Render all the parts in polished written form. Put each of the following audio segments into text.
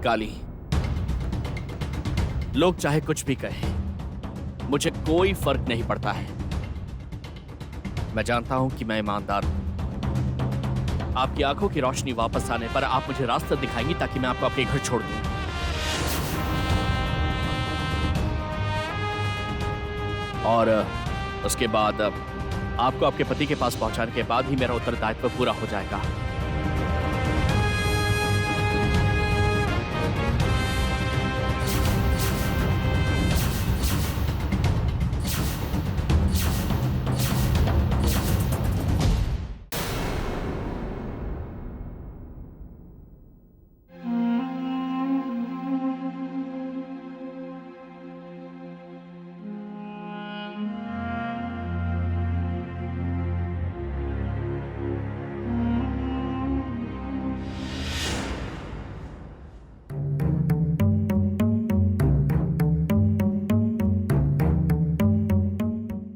काली, लोग चाहे कुछ भी कहें, मुझे कोई फर्क नहीं पड़ता है। मैं जानता हूं कि मैं ईमानदार हूं। आपकी आंखों की रोशनी वापस आने पर आप मुझे रास्ता दिखाएंगी ताकि मैं आपको अपने घर छोड़ दूं। और उसके बाद आपको आपके पति के पास पहुंचाने के बाद ही मेरा उत्तरदायित्व पूरा हो जाएगा।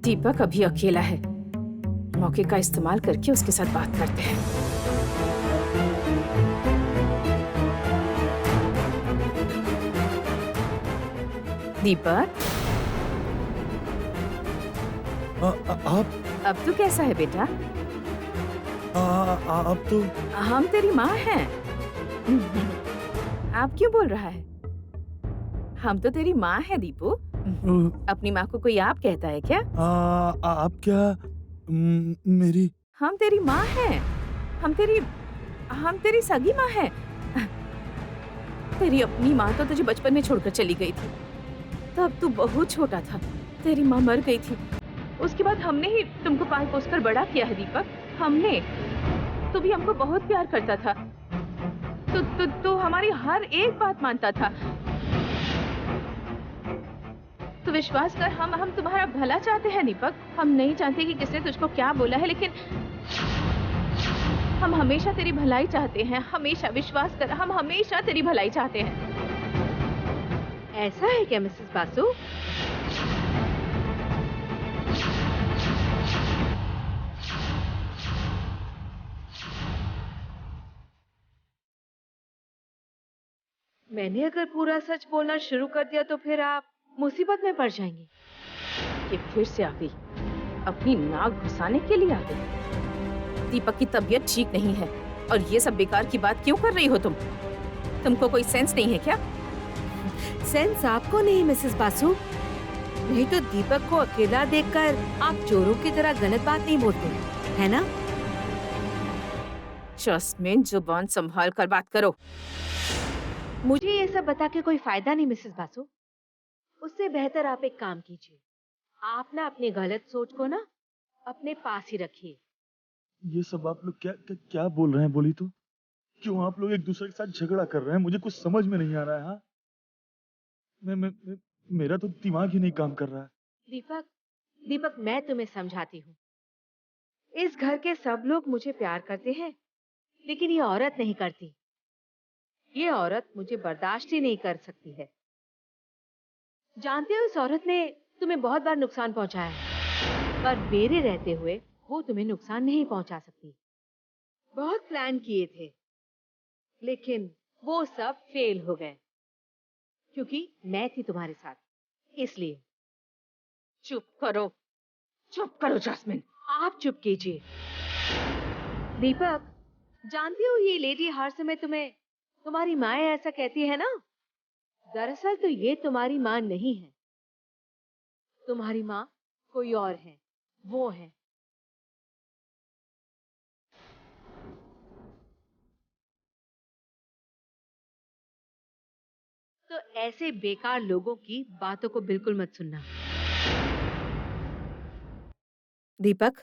दीपक अभी अकेला है, मौके का इस्तेमाल करके उसके साथ बात करते हैं। दीपक, आप अब तू कैसा है बेटा? आप तो हम तेरी माँ हैं। आप क्यों बोल रहा है? हम तो तेरी माँ हैं दीपू। अपनी माँ को कोई आप कहता है क्या? आप क्या मेरी हम तेरी माँ हैं। हम तेरी सगी माँ हैं। तेरी अपनी माँ तो तुझे बचपन में छोड़कर चली गई थी। तब तू बहुत छोटा था, तेरी माँ मर गई थी। उसके बाद हमने ही तुमको पाल पोस कर बड़ा किया है दीपक। हमने। तू भी हमको बहुत प्यार करता था। तू हमारी हर एक बात मानता था। तो विश्वास कर, हम तुम्हारा भला चाहते हैं दीपक। हम नहीं जानते कि किसने तुझको क्या बोला है, लेकिन हम हमेशा तेरी भलाई चाहते हैं। हमेशा, विश्वास कर, हम हमेशा तेरी भलाई चाहते हैं। ऐसा है क्या मिसेस बासु? मैंने अगर पूरा सच बोलना शुरू कर दिया तो फिर आप मुसीबत में पड़ जाएंगी। ये फिर से आ गई, अपनी नाक घुसाने के लिए आ गई। दीपक की तबीयत ठीक नहीं है और ये सब बेकार की बात क्यों कर रही हो तुम? तुमको कोई सेंस नहीं है क्या? सेंस आपको नहीं मिसेस बासु, नहीं तो दीपक को अकेला देखकर आप चोरों की तरह गलत बात नहीं बोलते, है ना? जस्मिन, जुबान संभाल कर बात करो। मुझे ये सब बता के कोई फायदा नहीं मिसेस बासु। उससे बेहतर आप एक काम कीजिए, आप ना अपनी गलत सोच को ना अपने पास ही रखिए। ये सब आप लोग क्या बोल रहे हैं? बोली तो क्यों आप लोग एक दूसरे के साथ झगड़ा कर रहे हैं? मुझे कुछ समझ में नहीं आ रहा है। हाँ, मेरा तो दिमाग ही नहीं काम कर रहा है। दीपक, मैं तुम्हें समझाती हूँ। इस घर के सब लोग मुझे प्यार करते हैं, लेकिन ये औरत नहीं करती। ये औरत मुझे बर्दाश्त ही नहीं कर सकती है। जानते हो, इस औरत ने तुम्हें बहुत बार नुकसान पहुंचाया है, पर मेरे रहते हुए वो तुम्हें नुकसान नहीं पहुंचा सकती। बहुत प्लान किए थे, लेकिन वो सब फेल हो गए, क्योंकि मैं थी तुम्हारे साथ, इसलिए। चुप करो जस्मिन। आप चुप कीजिए। दीपक, जानती हो ये लेडी हर समय तुम्हें तुम्हारी माँ ऐसा कहती है ना? दरअसल तो ये तुम्हारी माँ नहीं है। तुम्हारी माँ कोई और है, वो है। तो ऐसे बेकार लोगों की बातों को बिल्कुल मत सुनना। दीपक,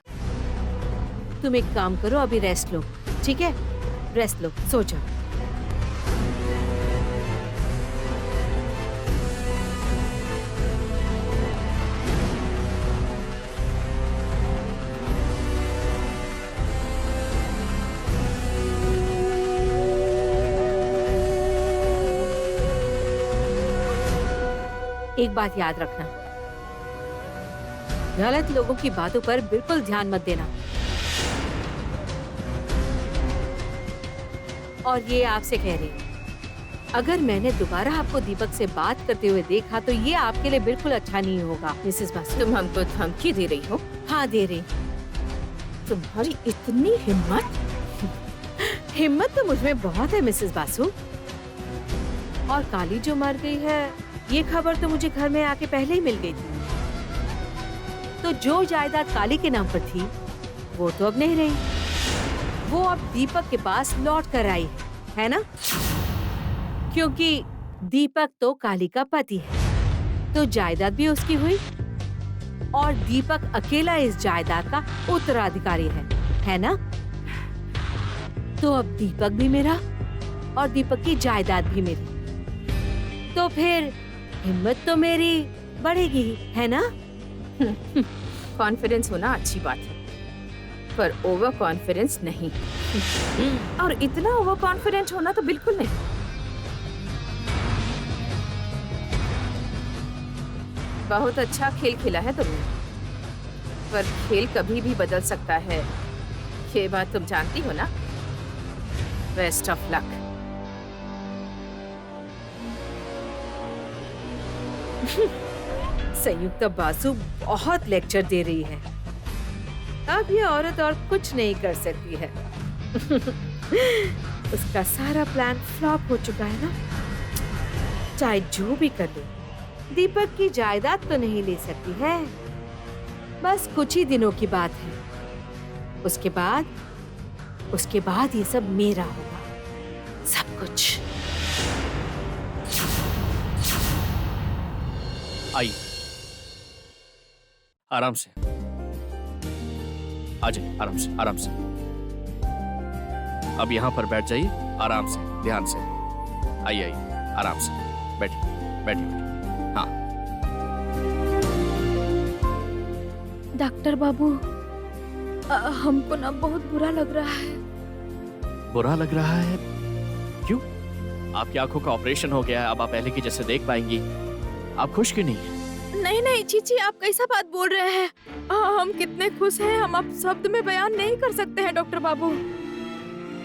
तुम एक काम करो, अभी रेस्ट लो, ठीक है? रेस्ट लो, सो जाओ। एक बात याद रखना, गलत लोगों की बातों पर बिल्कुल ध्यान मत देना। और ये आपसे कह रही, अगर मैंने दोबारा आपको दीपक से बात करते हुए देखा तो ये आपके लिए बिल्कुल अच्छा नहीं होगा मिसेस बासु। तुम हमको धमकी दे रही हो? हाँ दे रही। तुम्हारी इतनी हिम्मत? हिम्मत तो मुझमें बहुत है मिसेस बासु। और काली जो मर गई है ये खबर तो मुझे घर में आके पहले ही मिल गई थी। तो जो जायदाद काली के नाम पर थी वो तो अब नहीं रही, वो अब दीपक के पास लौट कर आई है ना? क्योंकि दीपक तो काली का पति है, तो जायदाद भी उसकी हुई और दीपक अकेला इस जायदाद का उत्तराधिकारी है ना? तो अब दीपक भी मेरा और दीपक की जायदाद भी मेरी, तो फिर हिम्मत तो मेरी बढ़ेगी ही, है ना? कॉन्फिडेंस होना अच्छी बात है, पर ओवर कॉन्फिडेंस नहीं। और इतना ओवर कॉन्फिडेंट होना तो बिल्कुल नहीं। बहुत अच्छा खेल खेला है तुमने, पर खेल कभी भी बदल सकता है, ये बात तुम जानती हो ना? Best of luck. संयुक्त बासु बहुत लेक्चर दे रही है। अब ये औरत और कुछ नहीं कर सकती है। उसका सारा प्लान फ्लॉप हो चुका है ना? चाहे जो भी कर ले, दीपक की जायदाद तो नहीं ले सकती है। बस कुछ ही दिनों की बात है, उसके बाद ये सब मेरा होगा, सब कुछ। आइए, आराम से आ जाइए, आराम से आराम से। अब यहाँ पर बैठ जाइए, आराम से, ध्यान से। आइए आइए, आराम से बैठिए बैठिए बैठिए। हाँ, डॉक्टर बाबू, हमको ना बहुत बुरा लग रहा है। बुरा लग रहा है? क्यों? आपकी आंखों का ऑपरेशन हो गया है, अब आप पहले की जैसे देख पाएंगी। आप खुश क्यों नहीं है? नहीं नहीं चीची, आप कैसा बात बोल रहे हैं? हम कितने खुश हैं, हम आप शब्द में बयान नहीं कर सकते हैं डॉक्टर बाबू।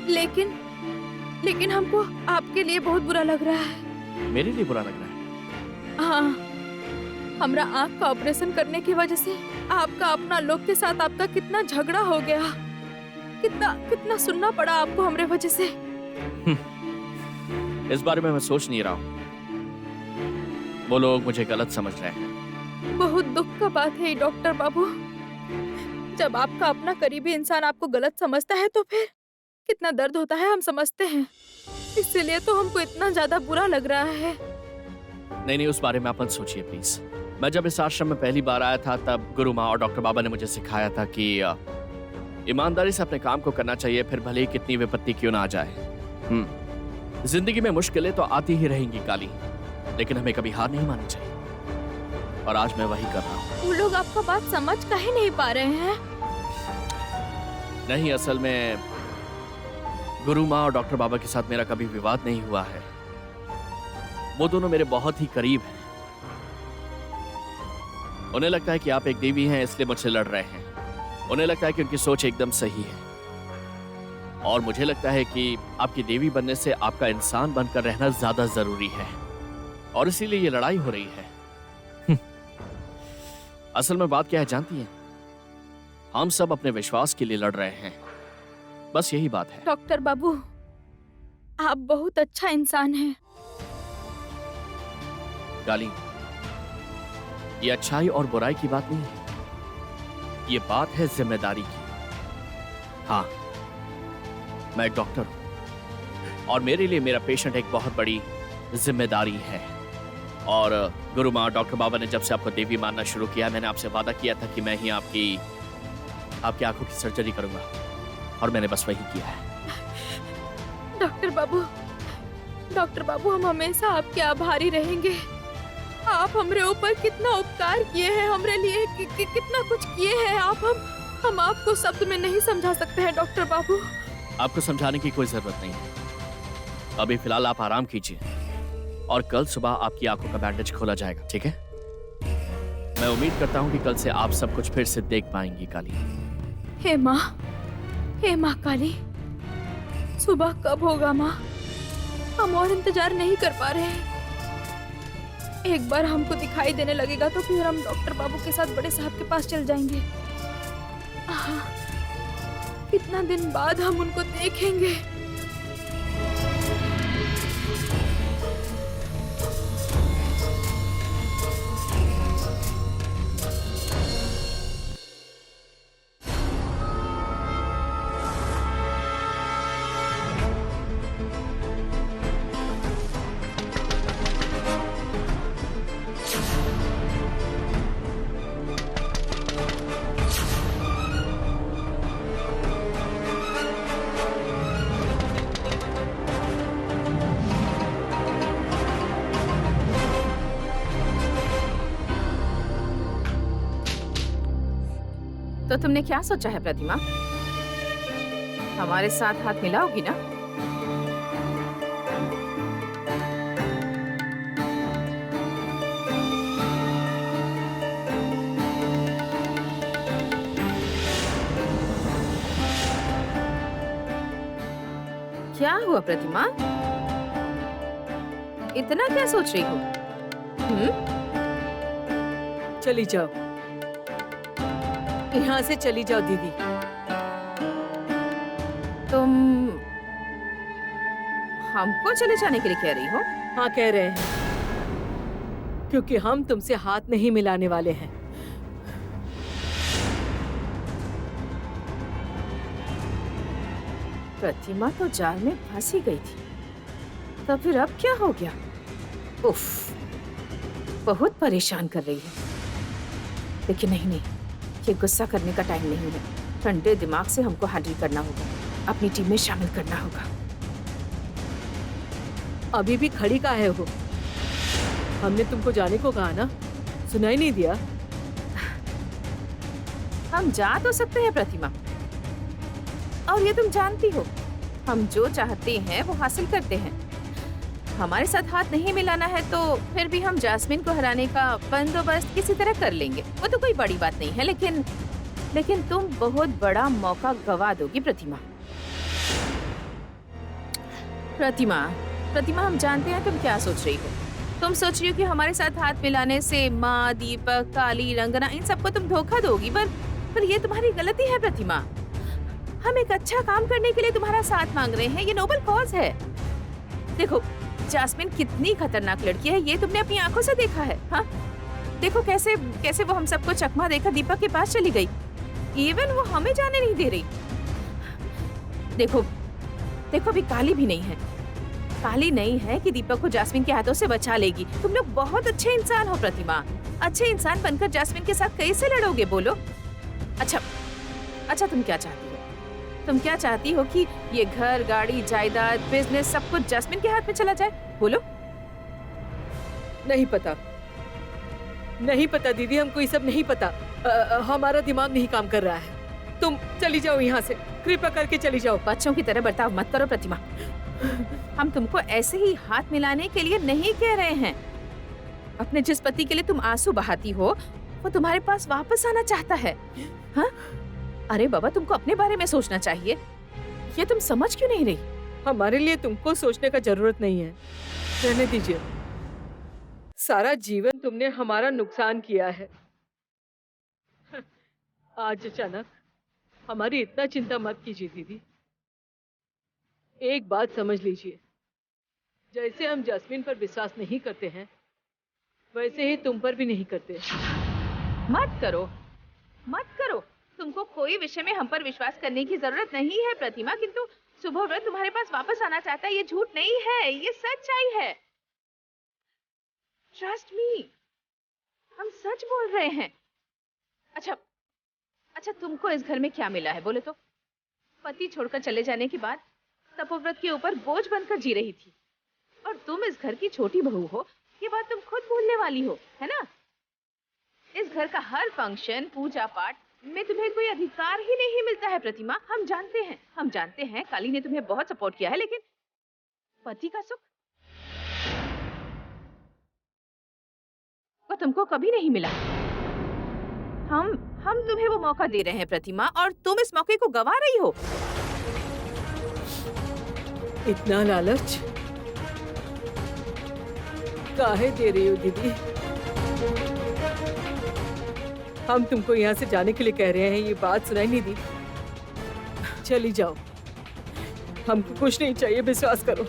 लेकिन हमको आपके लिए बहुत बुरा लग रहा है। मेरे लिए बुरा लग रहा है? हाँ, हमरा आँख का ऑपरेशन करने की वजह से आपका अपना लोग के साथ आपका कितना झगड़ा हो गया, कितना सुनना पड़ा आपको हमरे वजह से। इस बारे में मैं सोच नहीं रहा हूँ। वो लोग मुझे गलत समझ रहे हैं। बहुत दुख का बात है डॉक्टर बाबू, जब आपका अपना करीबी इंसान आपको गलत समझता है तो फिर कितना दर्द होता है हम समझते हैं। इसीलिए तो हमको इतना ज्यादा बुरा लग रहा है। नहीं, उस बारे में आप मत सोचिए प्लीज। मैं जब इस आश्रम में पहली बार आया था तब गुरु माँ और डॉक्टर बाबा ने मुझे सिखाया था कि ईमानदारी से अपने काम को करना चाहिए, फिर भले ही कितनी विपत्ति क्यों ना आ जाए। जिंदगी में मुश्किलें तो आती ही रहेंगी काली, लेकिन हमें कभी हार नहीं माननी चाहिए, और आज मैं वही कर रहा हूँ। वो लोग आपका बात समझ काहे नहीं पा रहे हैं? नहीं, असल में गुरु माँ और डॉक्टर बाबा के साथ मेरा कभी विवाद नहीं हुआ है। वो दोनों मेरे बहुत ही करीब हैं। उन्हें लगता है कि आप एक देवी हैं, इसलिए मुझसे लड़ रहे हैं। उन्हें लगता है कि उनकी सोच एकदम सही है, और मुझे लगता है कि आपकी देवी बनने से आपका इंसान बनकर रहना ज्यादा जरूरी है, और इसीलिए ये लड़ाई हो रही है। असल में बात क्या है जानती हैं? हम सब अपने विश्वास के लिए लड़ रहे हैं, बस यही बात है। डॉक्टर बाबू, आप बहुत अच्छा इंसान हैं। काली, ये अच्छाई और बुराई की बात नहीं है, ये बात है जिम्मेदारी की। हाँ, मैं एक डॉक्टर हूं, और मेरे लिए मेरा पेशेंट एक बहुत बड़ी जिम्मेदारी है। और गुरु माँ डॉक्टर बाबा ने जब से आपको देवी मानना शुरू किया, मैंने आपसे वादा किया था कि मैं ही आपकी आंखों की सर्जरी करूंगा, और मैंने बस वही किया है। डॉक्टर बाबू, हम हमेशा आपके आभारी रहेंगे। आप हमरे ऊपर कितना उपकार किए हैं, हमरे लिए कितना कुछ किए हैं आप। हम आपको शब्द में नहीं समझा सकते हैं डॉक्टर बाबू। आपको समझाने की कोई जरूरत नहीं है। अभी फिलहाल आप आराम कीजिए, और कल सुबह आपकी आंखों का बैंडेज खोला जाएगा, ठीक है? मैं उम्मीद करता हूँ कि कल से आप सब कुछ फिर से देख पाएंगी काली। हे माँ काली, सुबह कब होगा माँ? हम और इंतजार नहीं कर पा रहे हैं। एक बार हमको दिखाई देने लगेगा तो फिर हम डॉक्टर बाबू के साथ बड़े साहब के पास चल जाएंगे। कितना दिन बाद हम उनको देखेंगे। तो तुमने क्या सोचा है प्रतिमा? हमारे साथ हाथ मिलाओगी ना? क्या हुआ प्रतिमा? इतना क्या सोच रही हो? चली जाओ, यहाँ से चली जाओ दीदी। तुम हमको चले जाने के लिए कह रही हो? हाँ कह रहे हैं, क्योंकि हम तुमसे हाथ नहीं मिलाने वाले हैं। प्रतिमा तो जाल में फंसी गई थी, तो फिर अब क्या हो गया? उफ, बहुत परेशान कर रही है। लेकिन नहीं, ये गुस्सा करने का टाइम नहीं है। ठंडे दिमाग से हमको हैंडल करना होगा, अपनी टीम में शामिल करना होगा। अभी भी खड़ी काहे हो? हमने तुमको जाने को कहा ना, सुनाई नहीं दिया? हम जा तो सकते हैं प्रतिमा, और ये तुम जानती हो, हम जो चाहते हैं वो हासिल करते हैं। हमारे साथ हाथ नहीं मिलाना है तो फिर भी हम जैस्मिन को हराने का बंदोबस्त किसी तरह कर लेंगे। वो तो कोई बड़ी बात नहीं है, लेकिन तुम बहुत बड़ा मौका गवा दोगी प्रतिमा। प्रतिमा, हम जानते हैं तुम क्या सोच रही हो। तुम सोच रही हो कि हमारे साथ हाथ मिलाने से माँ, दीपक, काली, रंजना, इन सबको तुम धोखा दोगी, पर ये तुम्हारी गलती है प्रतिमा। हम एक अच्छा काम करने के लिए तुम्हारा साथ मांग रहे हैं, ये नोबल कॉज है। देखो, जैस्मिन कितनी खतरनाक लड़की है, ये तुमने अपनी आंखों से देखा है। हाँ, देखो कैसे वो हम सबको चकमा देकर दीपक के पास चली गई। इवन वो हमें जाने नहीं दे रही। देखो अभी काली भी नहीं है। काली नहीं है कि दीपक को जैस्मिन के हाथों से बचा लेगी। तुम लोग बहुत अच्छे इंसान हो प्रतिमा। अच्छे इंसान बनकर जैस्मिन के साथ कैसे लड़ोगे बोलो? अच्छा तुम क्या चाहती हो? तुम क्या चाहती हो कि ये घर, गाड़ी, जायदाद, बिजनेस सब कुछ जैस्मिन के हाथ में चला जाए? बोलो। नहीं पता दीदी, हमको ये सब नहीं पता। हमारा दिमाग नहीं काम कर रहा है। तुम चली जाओ यहाँ से, कृपया करके चली जाओ। बच्चों की तरह बर्ताव मत करो प्रतिमा। हम तुमको ऐसे ही हाथ मिलाने के लिए नहीं कह रहे हैं। अपने जिस पति के लिए तुम आंसू बहाती हो, वो तुम्हारे पास वापस आना चाहता है। हाँ? अरे बाबा, तुमको अपने बारे में सोचना चाहिए। ये तुम समझ क्यों नहीं रही? हमारे लिए तुमको सोचने का जरूरत नहीं है, रहने दीजिए। सारा जीवन तुमने हमारा नुकसान किया है। आज अचानक हमारी इतना चिंता मत कीजिए दीदी। एक बात समझ लीजिए, जैसे हम जैस्मिन पर विश्वास नहीं करते हैं, वैसे ही तुम पर भी नहीं करते। मत करो। तुमको कोई विषय में हम पर विश्वास करने की जरूरत नहीं है प्रतिमा, किंतु सुभव्रत तुम्हारे पास वापस आना चाहता है। ये झूठ नहीं है, ये सच्चाई है। ट्रस्ट मी, हम सच बोल रहे हैं। अच्छा, तुमको इस घर में क्या मिला है बोले तो? पति छोड़कर चले जाने के बाद तपोव्रत के ऊपर बोझ बनकर जी रही थी, और तुम इस घर की छोटी बहू हो, ये बात तुम खुद भूलने वाली हो, है ना? इस घर का हर फंक्शन, पूजा पाठ में तुम्हें कोई अधिकार ही नहीं मिलता है प्रतिमा। हम जानते हैं काली ने तुम्हें बहुत सपोर्ट किया है, लेकिन पति का सुख वो तुमको कभी नहीं मिला। हम तुम्हें वो मौका दे रहे हैं प्रतिमा, और तुम इस मौके को गवा रही हो। इतना लालच काहे दे रही हो दीदी? हम तुमको यहाँ से जाने के लिए कह रहे हैं, ये बात सुनाई नहीं दी। चली जाओ, हमको कुछ नहीं चाहिए, विश्वास करो।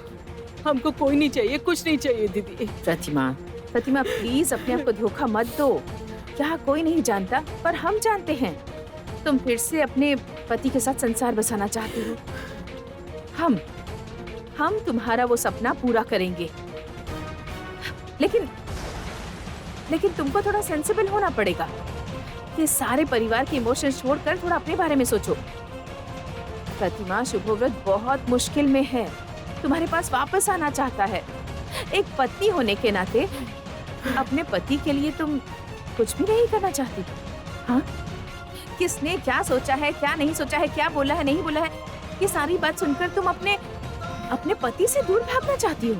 हमको कोई नहीं चाहिए, कुछ नहीं चाहिए दीदी। प्रतिमा, प्रतिमा प्लीज अपने आप को धोखा मत दो। यहाँ कोई नहीं जानता, पर हम जानते हैं। तुम फिर से अपने पति के साथ संसार बसाना चाहती हो। हम तुम्हारा वो सपना पूरा करेंगे। लेकिन तुमको थोड़ा सेंसिबल होना पड़ेगा। ये सारे परिवार के इमोशंस छोड़कर थोड़ा अपने बारे में सोचो। प्रतिमा, शुभव्रत बहुत मुश्किल में है, तुम्हारे पास वापस आना चाहता है। एक पत्नी होने के नाते अपने पति के लिए तुम कुछ भी नहीं करना चाहती? हाँ, किसने क्या सोचा है, क्या नहीं सोचा है, क्या बोला है, नहीं बोला है, ये सारी बात सुनकर तुम अपने पति से दूर भागना चाहती हो।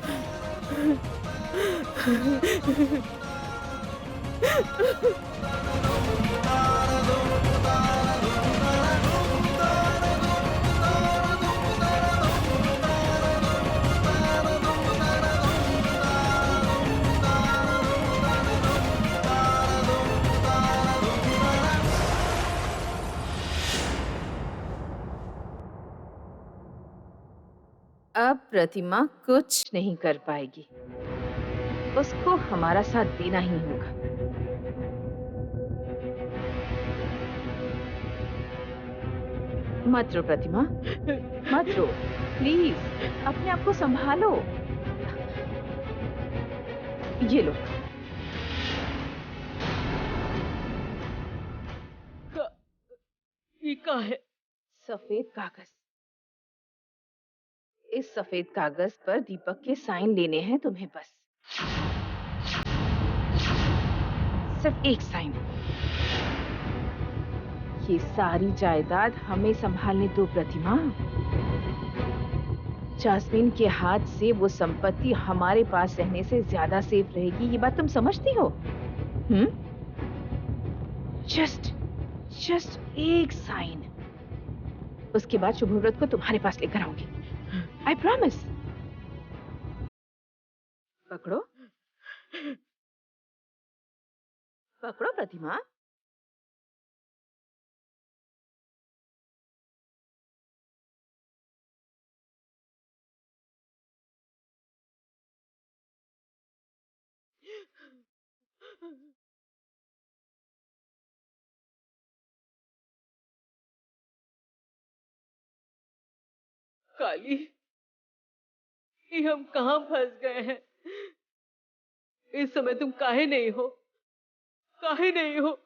अब प्रतिमा कुछ नहीं कर पाएगी, उसको हमारा साथ देना ही होगा। मत रो प्रतिमा, मत रो प्लीज, अपने आप को संभालो। ये लो। ये क्या है? सफेद कागज। इस सफेद कागज पर दीपक के साइन लेने हैं तुम्हें, बस सिर्फ एक साइन। ये सारी जायदाद हमें संभालने दो प्रतिमा। जास्मीन के हाथ से वो संपत्ति हमारे पास रहने से ज्यादा सेफ रहेगी, ये बात तुम समझती हो? जस्ट एक साइन, उसके बाद शुभव्रत को तुम्हारे पास लेकर आऊंगी। I promise. पकड़ो, पकड़ो प्रतिमा। काली, ये हम कहाँ फंस गए हैं? इस समय तुम काहे नहीं हो? काहे नहीं हो?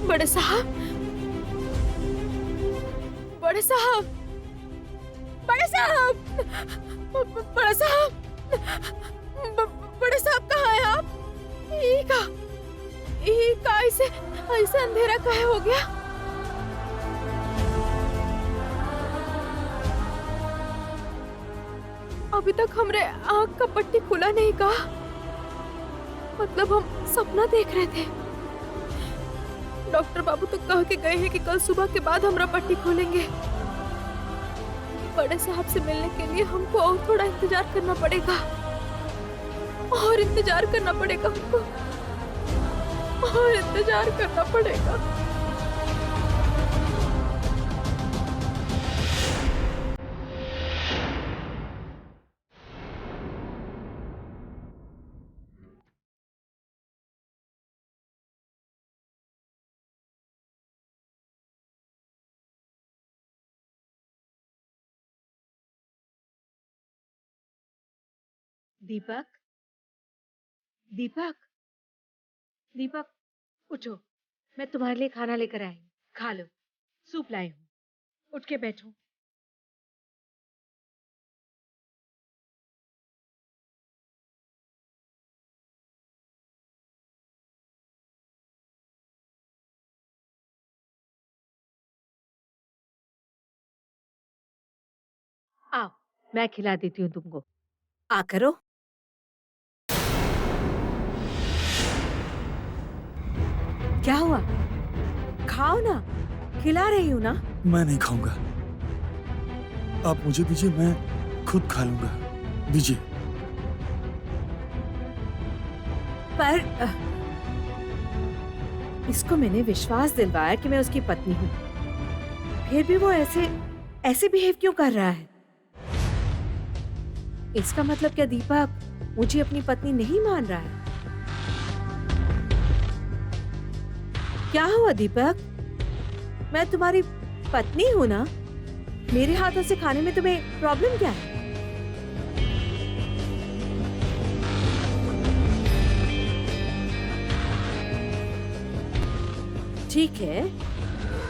बड़े साहब, बड़े साहब, बड़े साहब, बड़े साहब, बड़े साहब कहाँ हैं आप? ये का ऐसे ऐसे अंधेरा काहे हो गया? अभी तक हमरे आँख का पट्टी खुला नहीं का। मतलब हम सपना देख रहे थे। डॉक्टर बाबू तो कह के गए हैं कि कल सुबह के बाद हमरा पट्टी खोलेंगे। बड़े साहब से मिलने के लिए हमको और थोड़ा इंतजार करना पड़ेगा, और इंतजार करना पड़ेगा हमको, और इंतजार करना पड़ेगा। दीपक, दीपक, दीपक, उठो। मैं तुम्हारे लिए खाना लेकर आई हूँ, खा लो। सूप लाई हूँ, उठ के बैठो। आओ, मैं खिला देती हूँ तुमको। आ करो। क्या हुआ? खाओ ना, खिला रही हूँ ना। मैं नहीं खाऊंगा, आप मुझे दीजिए, मैं खुद खा लूंगा। दीजिए। पर इसको मैंने विश्वास दिलवाया कि मैं उसकी पत्नी हूँ, फिर भी वो ऐसे ऐसे बिहेव क्यों कर रहा है? इसका मतलब क्या दीपक मुझे अपनी पत्नी नहीं मान रहा है? क्या हुआ दीपक? मैं तुम्हारी पत्नी हूँ ना? मेरे हाथों से खाने में तुम्हें प्रॉब्लम क्या है? ठीक है,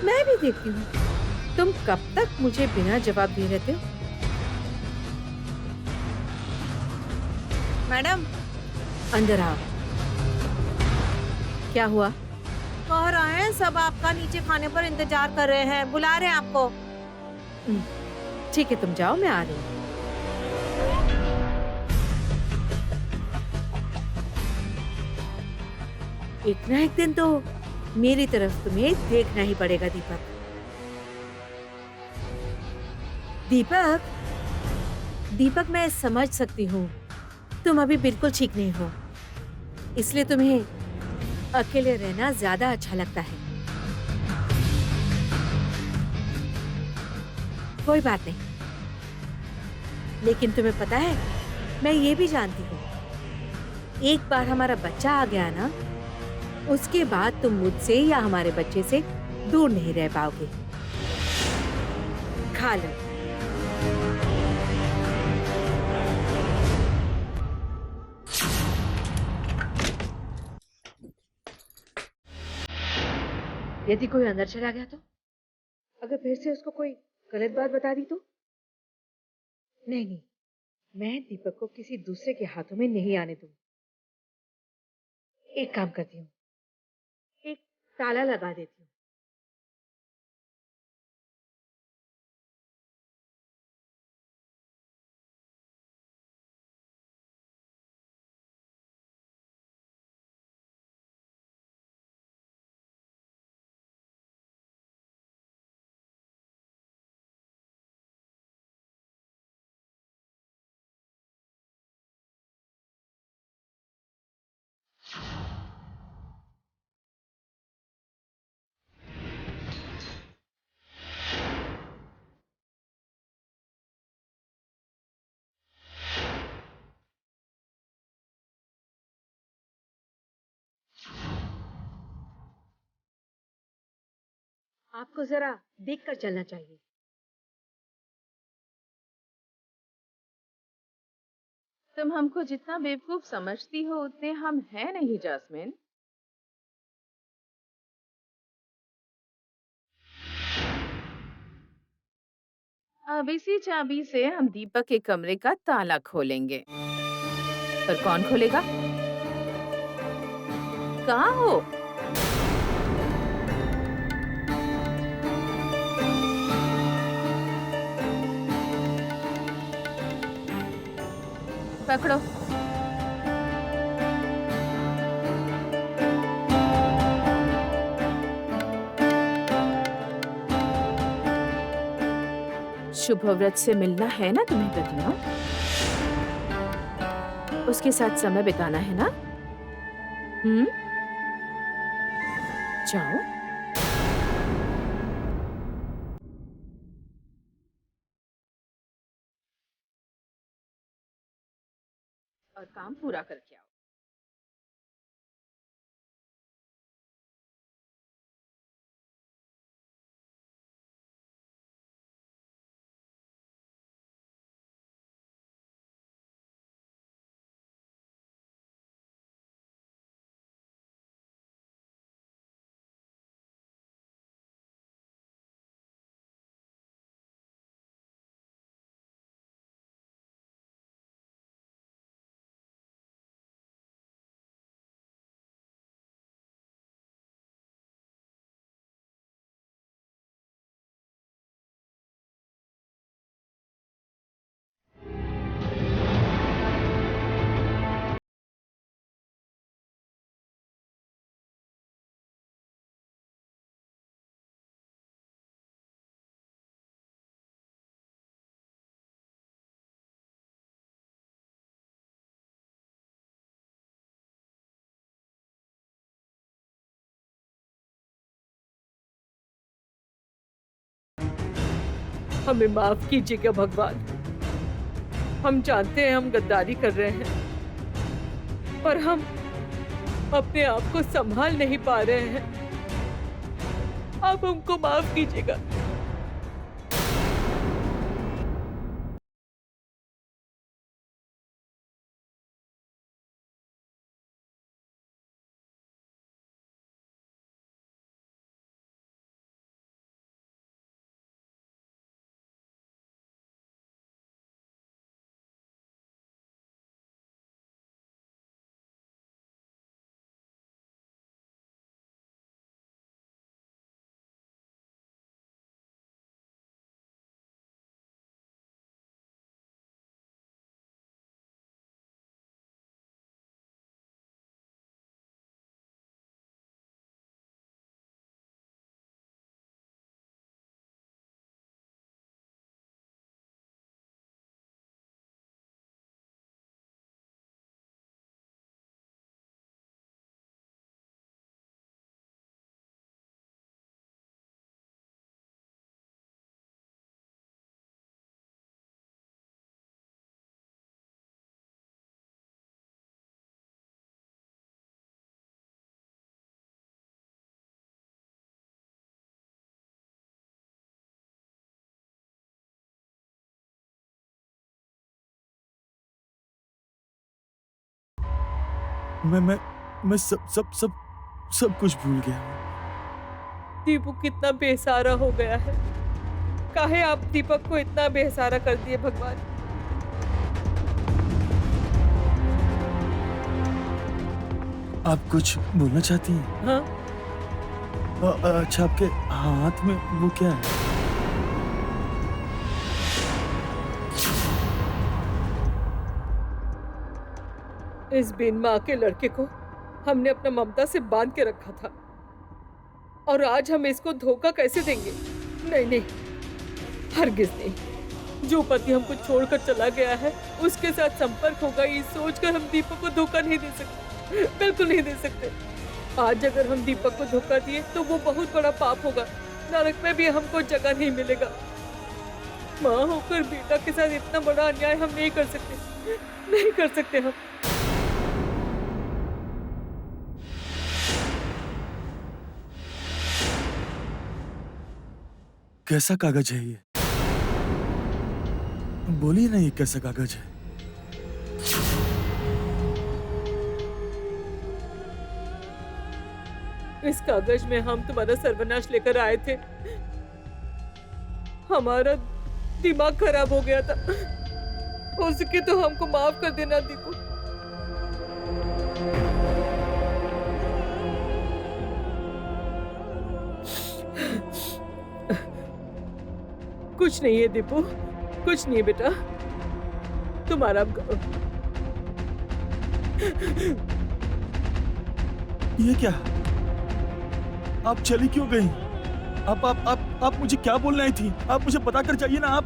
मैं भी देखती हूँ तुम कब तक मुझे बिना जवाब दिए रहते हो। मैडम, अंदर आओ। क्या हुआ? कह रहे हैं सब आपका नीचे खाने पर इंतजार कर रहे हैं, बुला रहे हैं आपको। ठीक है, तुम जाओ, मैं आ रही हूँ। एक ना एक दिन तो मेरी तरफ तुम्हें देखना ही पड़ेगा दीपक। दीपक, दीपक, मैं समझ सकती हूँ तुम अभी बिल्कुल ठीक नहीं हो, इसलिए तुम्हें अकेले रहना ज्यादा अच्छा लगता है। कोई बात नहीं, लेकिन तुम्हें पता है, मैं ये भी जानती हूँ, एक बार हमारा बच्चा आ गया ना, उसके बाद तुम मुझसे या हमारे बच्चे से दूर नहीं रह पाओगे। खा लो। यदि कोई अंदर चला गया तो? अगर फिर से उसको कोई गलत बात बता दी तो? नहीं नहीं, मैं दीपक को किसी दूसरे के हाथों में नहीं आने दूंगी। एक काम करती हूँ, एक ताला लगा देती हूँ। आपको जरा देखकर चलना चाहिए। तुम हमको जितना बेवकूफ समझती हो उतने हम हैं नहीं जास्मिन। अब इसी चाबी से हम दीपक के कमरे का ताला खोलेंगे। पर कौन खोलेगा? कहाँ हो? पकड़ो। शुभ व्रत से मिलना है ना तुम्हें प्रतिमा? उसके साथ समय बिताना है ना? जाओ। और काम पूरा करके आओ। हमें माफ कीजिएगा भगवान। हम जानते हैं हम गद्दारी कर रहे हैं, पर हम अपने आप को संभाल नहीं पा रहे हैं। आप हमको माफ कीजिएगा। मैं सब कुछ भूल गया हूँ। दीपू कितना बेसहारा हो गया है। काहे आप दीपक को इतना बेसहारा कर दिए भगवान। आप कुछ बोलना चाहती हैं? हाँ, अच्छा, आपके हाथ में वो क्या है? इस बिन माँ के लड़के को हमने अपना ममता से बांध के रखा था, और आज हम इसको धोखा कैसे देंगे? नहीं नहीं, हरगिज नहीं। जो पति हमको छोड़कर चला गया है उसके साथ संपर्क होगा, ये सोचकर हम दीपक को धोखा नहीं दे सकते, बिल्कुल नहीं दे सकते। आज अगर हम दीपक को धोखा दिए तो वो बहुत बड़ा पाप होगा। नरक में भी हमको जगह नहीं मिलेगा। माँ होकर बेटा के साथ इतना बड़ा अन्याय हम नहीं कर सकते, नहीं कर सकते हम। कैसा कागज है ये? बोलिए ना, ये कैसा कागज है? इस कागज में हम तुम्हारा सर्वनाश लेकर आए थे। हमारा दिमाग खराब हो गया था। हो सके तो हमको माफ कर देना दीपू। कुछ नहीं है दीपू, कुछ नहीं है बेटा, तुम आराम करो। ये क्या? आप चली क्यों गई? आप मुझे क्या बोलने आई थी? आप मुझे बता कर जाइए ना। आप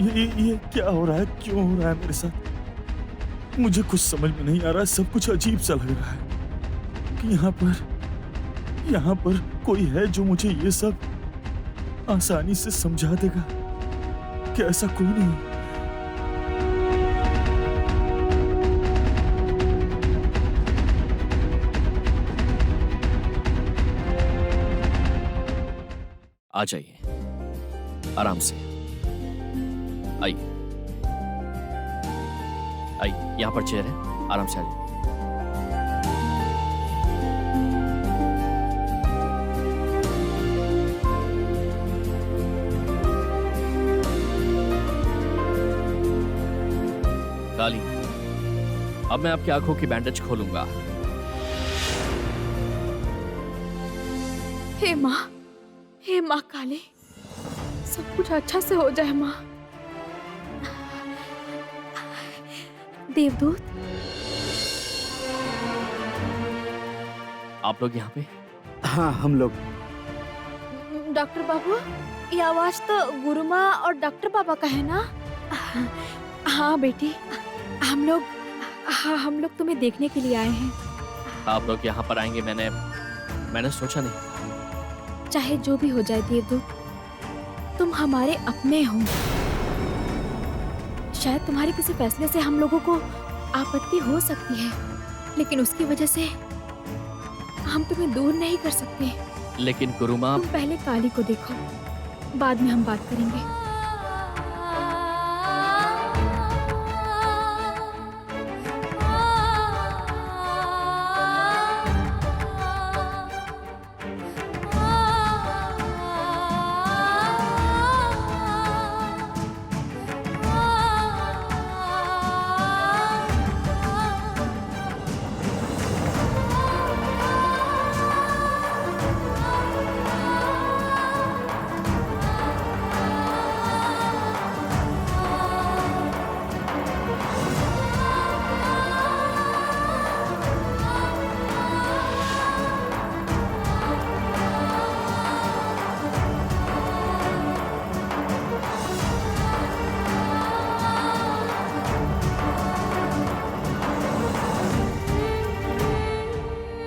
ये क्या हो रहा है? क्यों हो रहा है मेरे साथ? मुझे कुछ समझ में नहीं आ रहा। सब कुछ अजीब सा लग रहा है कि यहाँ पर कोई है जो मुझे ये सब आसानी से समझा देगा। क्या ऐसा कोई नहीं? आ जाइए, आराम से आइए। आइए, यहाँ पर चेयर है, आराम से आइए। काली, अब मैं आपकी आंखों की बैंडेज खोलूंगा। हे माँ काली, सब कुछ अच्छा से हो जाए माँ। देवदूत, आप लोग यहाँ पे? हाँ, हम लोग। डॉक्टर बाबू, ये आवाज तो गुरुमा और डॉक्टर बाबा का है ना? हाँ बेटी, हम लोग तुम्हें देखने के लिए आए हैं। आप लोग यहाँ पर आएंगे मैंने सोचा नहीं। चाहे जो भी हो जाए देवदूत, तुम हमारे अपने हो। शायद तुम्हारे किसी फैसले से हम लोगों को आपत्ति हो सकती है, लेकिन उसकी वजह से हम तुम्हें दूर नहीं कर सकते। लेकिन गुरुमा, तुम पहले काली को देखो, बाद में हम बात करेंगे।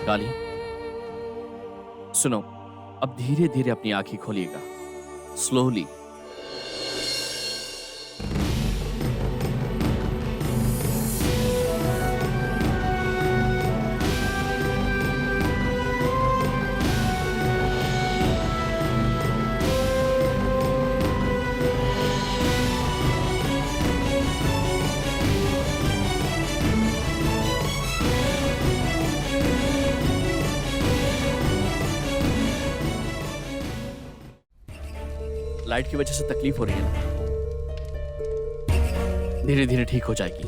काली, सुनो, अब धीरे धीरे अपनी आंखें खोलिएगा, स्लोली। लाइट की वजह से तकलीफ हो रही है, धीरे धीरे ठीक हो जाएगी।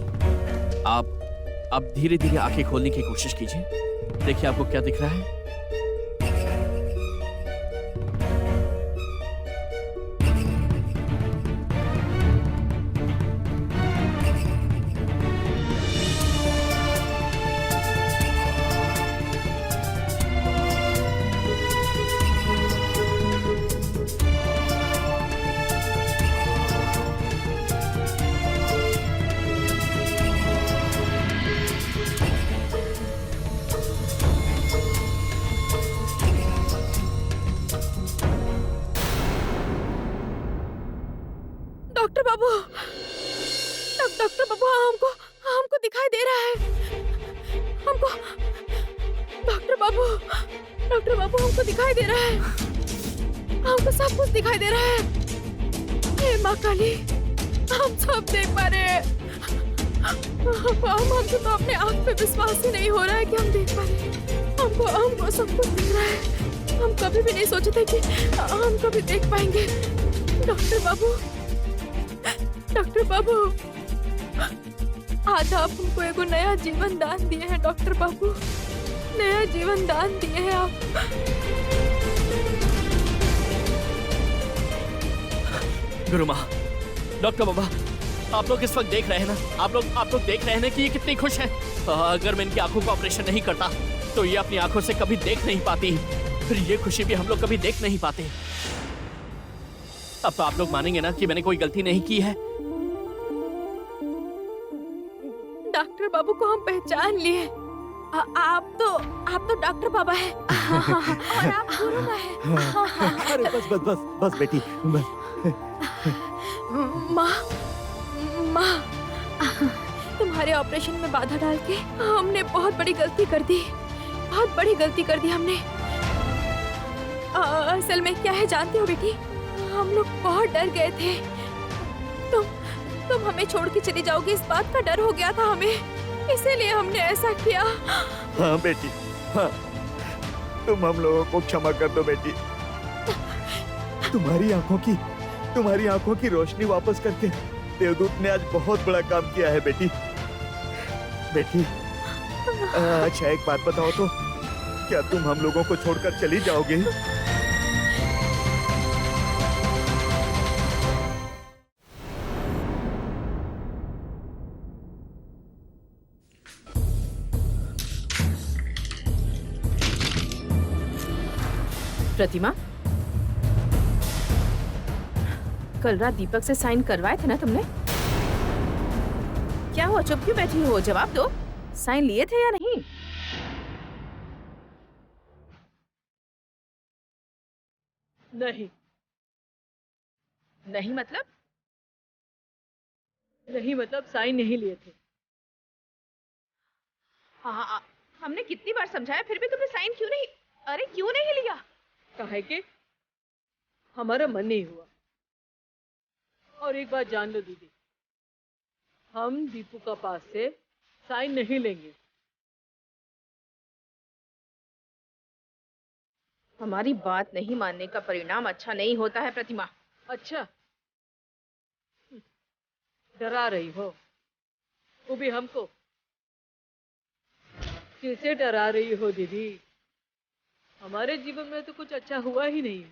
आप धीरे धीरे आंखें खोलने की कोशिश कीजिए। देखिए आपको क्या दिख रहा है। डॉक्टर बाबू, डॉक्टर बाबू, हमको दिखाई दे रहा है। हमको डॉक्टर बाबू हमको दिखाई दे रहा है। हमको सब कुछ दिखाई दे रहा है। हे माँ काली, हम सब देख पा रहे हैं। हमको तो अपने आँख पे विश्वास ही नहीं हो रहा है कि हम देख पा रहे हैं। हमको सब कुछ दिख रहा है। हम कभी भी नहीं सोचे थे कि हम कभी देख पाएंगे। डॉक्टर बाबू, डॉक्टर बाबू, आज आप हमको एगो नया जीवन दान दिए हैं डॉक्टर बाबू, नया जीवन दान दिए हैं आप। गुरु माँ, डॉक्टर बाबा, आप लोग इस वक्त देख रहे हैं ना, आप लोग देख रहे हैं ना कि ये कितनी खुश हैं। अगर मैं इनकी आंखों का ऑपरेशन नहीं करता तो ये अपनी आंखों से कभी देख नहीं पाती, फिर ये खुशी भी हम लोग कभी देख नहीं पाते। अब तो आप लोग मानेंगे ना कि मैंने कोई गलती नहीं की है। डॉक्टर बाबू को हम पहचान लिए। आप तो डॉक्टर बाबा है और आप गुरु माँ है। अरे बस बस बस बस बेटी बस। माँ, तुम्हारे ऑपरेशन में बाधा डाल के हमने बहुत बड़ी गलती कर दी, बहुत बड़ी गलती कर दी हमने। असल में क्या है जानती हो बेटी, हम लोग बहुत डर गए थे। तुम हमें छोड़ के चली जाओगी, इस बात का डर हो गया था हमें, इसीलिए हमने ऐसा किया। हाँ बेटी, हाँ, तुम हम लोगों को क्षमा कर दो बेटी। तुम्हारी आंखों की रोशनी वापस करके देवदूत ने आज बहुत बड़ा काम किया है बेटी। बेटी, अच्छा एक बात बताओ तो, क्या तुम हम लोगों को छोड़कर चली जाओगी? प्रतिमा, कल रात दीपक से साइन करवाए थे ना तुमने? क्या हुआ, चुप क्यों बैठी हो? जवाब दो, साइन लिए थे या नहीं? नहीं। नहीं मतलब? नहीं मतलब साइन नहीं लिए थे। हाँ, हमने कितनी बार समझाया, फिर भी तुमने साइन क्यों नहीं? अरे क्यों नहीं लिया? काहे के हमारा मन नहीं हुआ। और एक बात जान लो दीदी, हम दीपू का पास से साइन नहीं लेंगे। हमारी बात नहीं मानने का परिणाम अच्छा नहीं होता है प्रतिमा। अच्छा, डरा रही हो, वो भी हमको? किसे डरा रही हो दीदी? हमारे जीवन में तो कुछ अच्छा हुआ ही नहीं।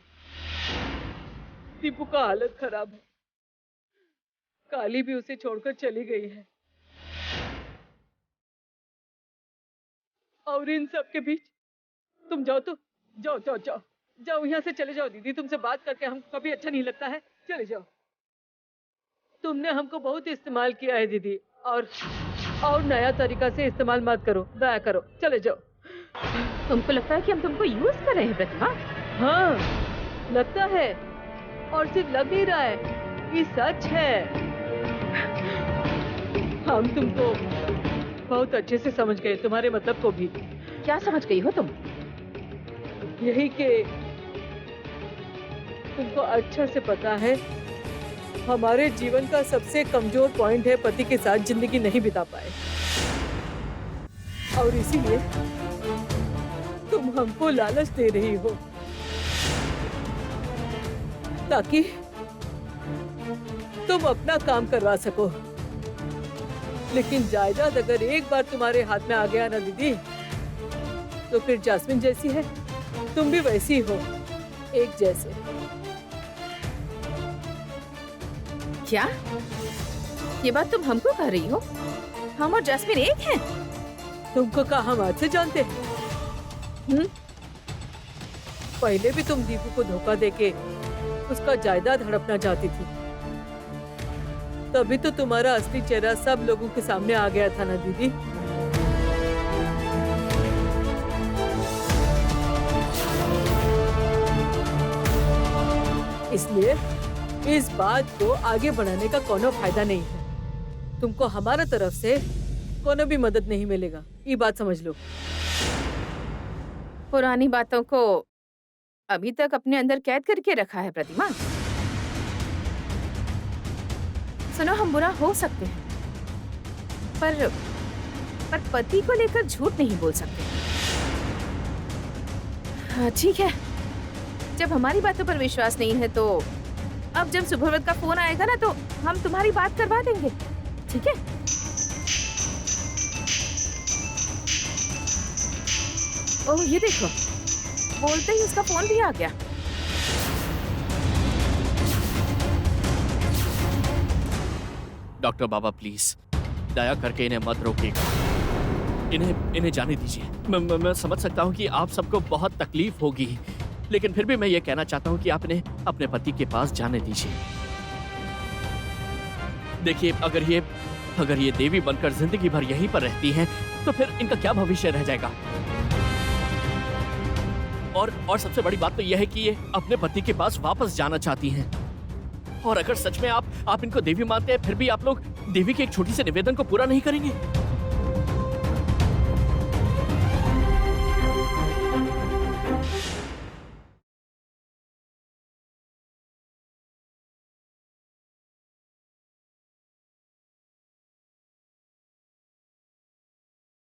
दीपू का हालत खराब है, काली भी उसे छोड़कर चली गई है, और इन सब के बीच तुम जाओ तो जाओ जाओ जाओ जाओ, यहाँ से चले जाओ दीदी। तुमसे बात करके हमको कभी अच्छा नहीं लगता है, चले जाओ। तुमने हमको बहुत इस्तेमाल किया है दीदी, और नया तरीका से इस्तेमाल मत करो, दया करो, चले जाओ। तुमको लगता है कि हम तुमको यूज कर रहे हैं प्रतिमा? हाँ, लगता है, और सिर्फ लग नहीं रहा है, ये सच है। हम तुमको बहुत अच्छे से समझ गए, तुम्हारे मतलब को भी। क्या समझ गई हो तुम? यही कि तुमको अच्छा से पता है हमारे जीवन का सबसे कमजोर पॉइंट है पति के साथ जिंदगी नहीं बिता पाए, और इसीलिए तुम हमको लालच दे रही हो ताकि तुम अपना काम करवा सको। लेकिन जायदाद अगर एक बार तुम्हारे हाथ में आ गया ना दीदी, तो फिर जास्मिन जैसी है, तुम भी वैसी हो, एक जैसे। क्या ये बात तुम हमको कह रही हो? हम और जैस्मिन एक हैं? तुमको कहा हम आज से जानते हैं? पहले भी तुम दीपू को धोखा देके उसका जायदाद हड़पना चाहती थी, तभी तो तुम्हारा असली चेहरा सब लोगों के सामने आ गया था ना दीदी। इसलिए इस बात को आगे बढ़ाने का कोनो फायदा नहीं है। तुमको हमारा तरफ से कोनो भी मदद नहीं मिलेगा, ये बात समझ लो। पुरानी बातों को अभी तक अपने अंदर कैद करके रखा है प्रतिमा। सुनो, हम बुरा हो सकते हैं, पर पति को लेकर झूठ नहीं बोल सकते। हाँ, ठीक है, जब हमारी बातों पर विश्वास नहीं है तो अब जब सुप्रभात का फोन आएगा ना तो हम तुम्हारी बात करवा देंगे, ठीक है? ओह ये देखो, बोलते ही उसका फोन भी आ गया। डॉक्टर बाबा प्लीज दया करके इन्हें मत रोकिएगा, इन्हें जाने दीजिए। मैं समझ सकता हूँ कि आप सबको बहुत तकलीफ होगी, लेकिन फिर भी मैं ये कहना चाहता हूँ कि आप इन्हें अपने पति के पास जाने दीजिए। देखिए अगर ये देवी बनकर जिंदगी भर यहीं पर रहती हैं, तो फिर इनका क्या भविष्य रह जाएगा। और सबसे बड़ी बात तो यह है कि ये अपने पति के पास वापस जाना चाहती हैं। और अगर सच में आप इनको देवी मानते हैं, फिर भी आप लोग देवी के एक छोटी से निवेदन को पूरा नहीं करेंगे।